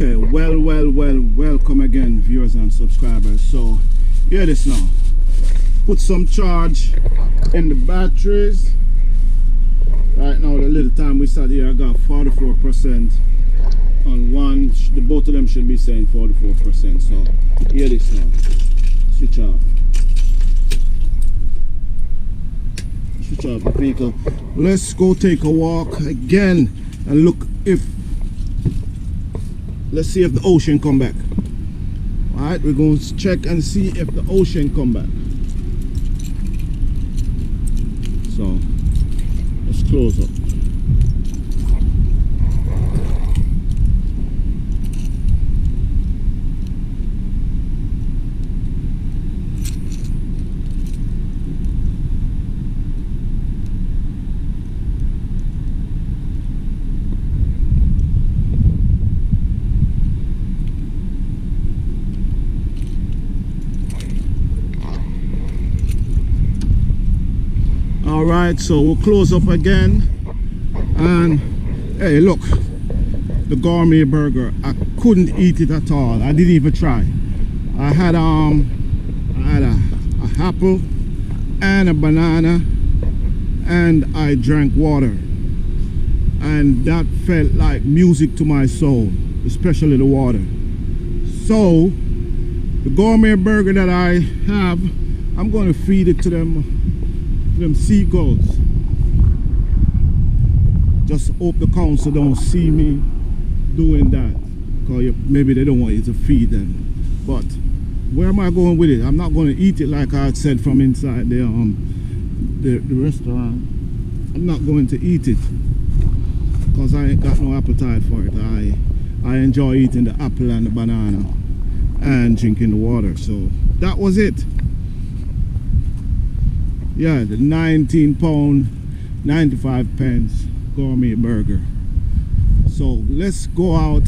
Okay, welcome again, viewers and subscribers. So hear this now. Put some charge in the batteries. Right now, the little time we sat here, I got 44% on one. The both of them should be saying 44%. So hear this now. Switch off. Switch off the vehicle. Let's go take a walk again and look if. Let's see if the ocean come back. Alright, we're going to check and see if the ocean come back. So, let's close up. Alright, so we'll close up again. And hey, look, the gourmet burger, I couldn't eat it at all. I didn't even try. I had a apple and a banana, and I drank water, and that felt like music to my soul, especially the water. So the gourmet burger that I have, I'm going to feed it to them seagulls. Just hope the council don't see me doing that, because maybe they don't want you to feed them. But where am I going with it? I'm not going to eat it like I said from inside the restaurant. I'm not going to eat it because I ain't got no appetite for it. I enjoy eating the apple and the banana and drinking the water. So that was it. Yeah, the 19 pound 95 pence gourmet burger. So let's go out,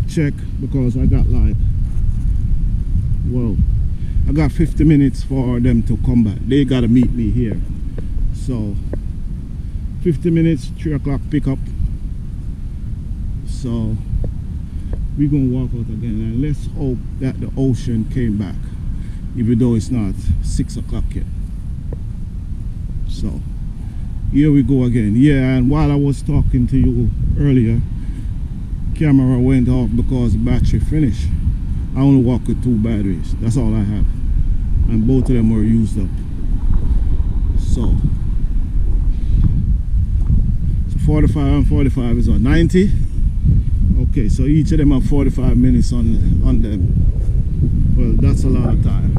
check, because I got like, well, I got 50 minutes for them to come back. They gotta meet me here. So 50 minutes, 3 o'clock pickup. So we're gonna walk out again, and let's hope that the ocean came back, even though it's not 6 o'clock yet. So here we go again. Yeah, and while I was talking to you earlier, camera went off because the battery finished. I only walk with 2 batteries. That's all I have, and both of them were used up. So 45 and 45 is on 90. Okay, so each of them have 45 minutes on them. Well, that's a lot of time.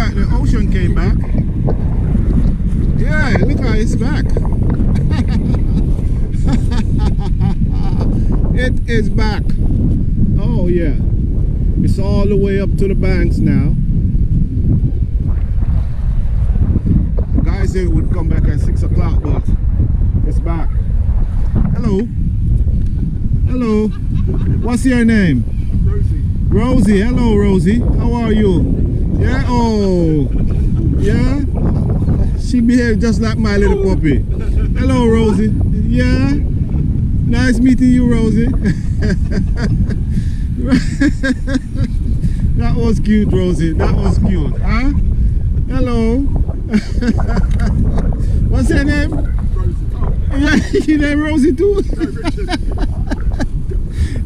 The ocean came back. Yeah, look how it's back. It is back. Oh yeah, it's all the way up to the banks now. The guys said it would come back at 6 o'clock, but it's back. Hello. Hello. What's your name? Rosie. Rosie. Hello, Rosie. How are you? Yeah, oh, yeah, she behaved just like my little puppy. Hello, Rosie. Yeah, nice meeting you, Rosie. That was cute, Rosie. That was cute, huh? Hello. What's your name? Rosie. Yeah, your name Rosie too?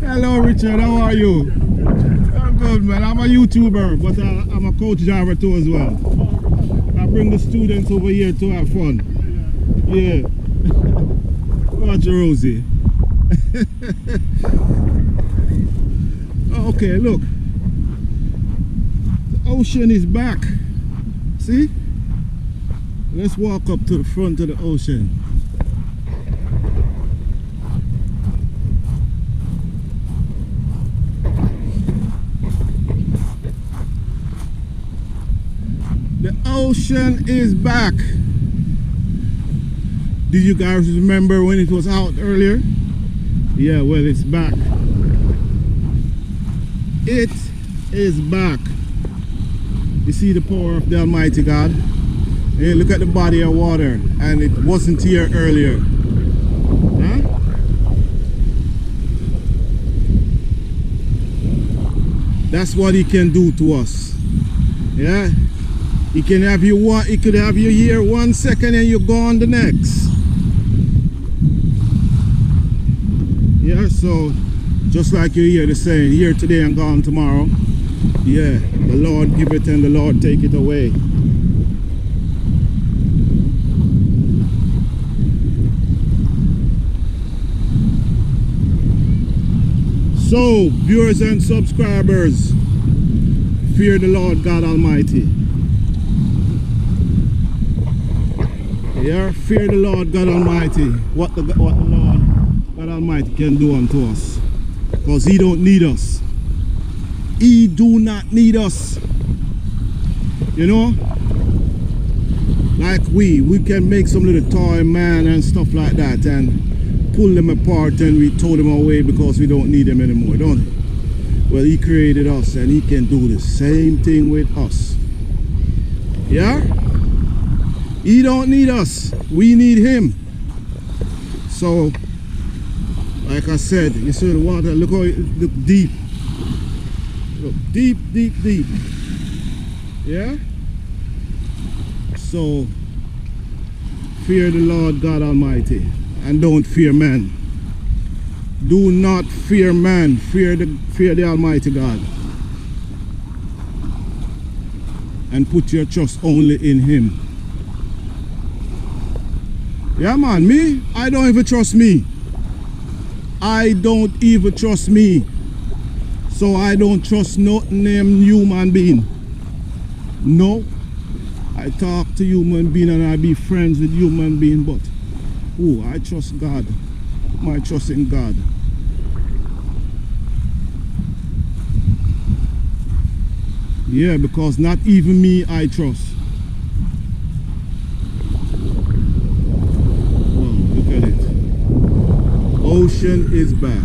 Hello, Richard. How are you? Good, man. I'm a YouTuber, but I'm a coach driver too as well. I bring the students over here to have fun. Yeah. Watch Rosie. Okay, look. ocean is back. See? Let's walk up to the front of the ocean. The ocean is back. Did you guys remember when it was out earlier? Yeah, well, it's back. It is back. You see the power of the Almighty God? Hey, look at the body of water, and it wasn't here earlier. Huh? That's what He can do to us. Yeah? He can have you one, He could have you here 1 second and you're gone the next. Yeah, so just like you hear the saying, here today and gone tomorrow. Yeah, the Lord give it and the Lord take it away. So, viewers and subscribers, fear the Lord God Almighty. Yeah, fear the Lord God Almighty. What the Lord God Almighty can do unto us, because He don't need us. He do not need us. You know, like we can make some little toy man and stuff like that and pull them apart and we throw them away because we don't need them anymore, don't we? Well, He created us and He can do the same thing with us. Yeah? He don't need us. We need Him. So, like I said, you see the water, look how it look deep. Look, deep, deep, deep. Yeah? So, fear the Lord God Almighty and don't fear man. Do not fear man. Fear the Almighty God. And put your trust only in Him. Yeah, man, me, I don't even trust me. I don't even trust me. So I don't trust no name human being. No. I talk to human being and I be friends with human being, but oh, I trust God. My trust in God. Yeah, because not even me I trust. Ocean is back.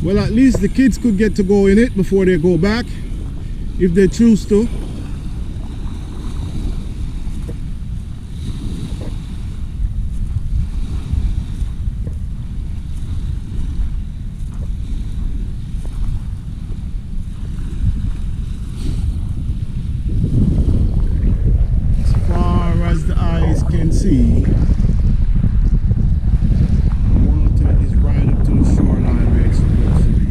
Well, at least the kids could get to go in it before they go back, if they choose to. See, the water is right up to the shoreline where it's supposed to be.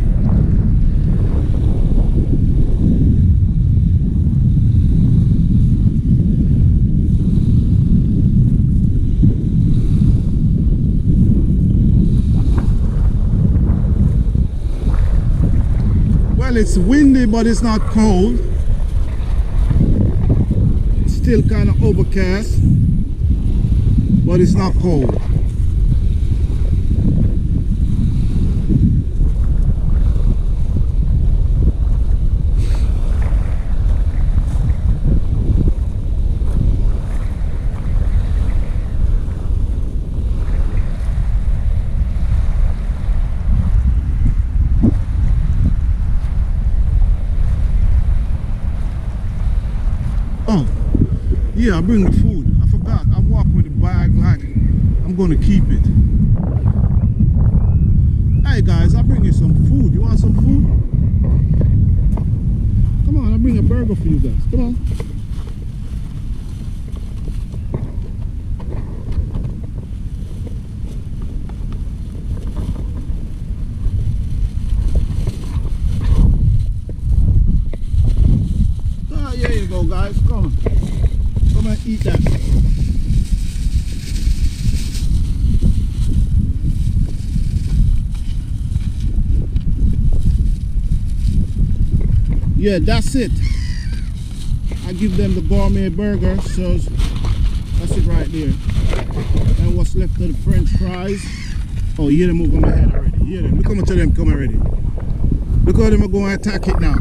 Well, it's windy, but it's not cold. It's still kind of overcast, but it's not cold. Oh, yeah, I bring the food. I forgot. I'm walking with the bag like I'm gonna keep it. Hey guys, I bring you some food. You want some food? Come on, I'll bring a burger for you guys. Come on. Ah, here you go, guys. Come on. Come and eat that. yeah, that's it. I give them the gourmet burger, so that's it right there. And what's left of the French fries. Oh, you hear them move on my head already. You hear them? Look how much of them come already. Look how them are going to attack it now.